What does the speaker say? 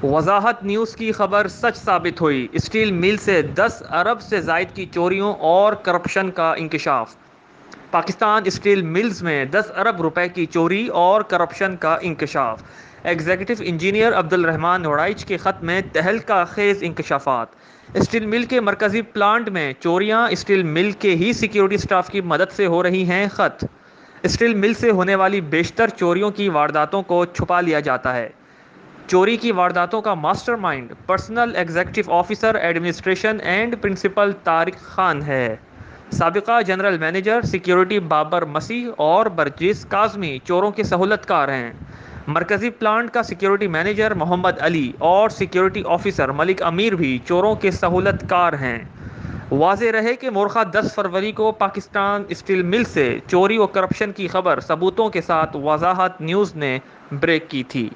वजाहत news की खबर सच साबित हुई। स्टील मिल से 10 अरब से जायद की चोरियों और करप्शन का इंकशाफ। पाकिस्तान स्टील मिल्स में 10 अरब रुपए की चोरी और करप्शन का इंकशाफ। एग्जीक्यूटिव इंजीनियर अब्दुल रहमान वड़ाइच के खत में तहलका खेज इंकशाफात। स्टील मिल के मरकजी प्लांट में चोरियां स्टील मिल के ही सिक्योरिटी स्टाफ की मदद से हो रही हैं। खत स्टील मिल से होने वाली बेशतर चोरियों की वारदातों को छुपा लिया जाता है। चोरी की वारदातों का mastermind personal executive officer administration and principal Tariq Khan है। साबिका general manager security Babar Masih और बर्जिस काजमी चोरों के सहूलतकार हैं। मरकजी प्लांट का सिक्योरिटी मैनेजर मोहम्मद अली और सिक्योरिटी ऑफिसर मलिक अमीर भी चोरों के सहूलतकार हैं। वाज़ेह रहे कि मोरखा 10 फरवरी को पाकिस्तान स्टील मिल से चोरी व करप्शन की खबर सबूतों के साथ वजाहत न्यूज़ ने ब्रेक की थी।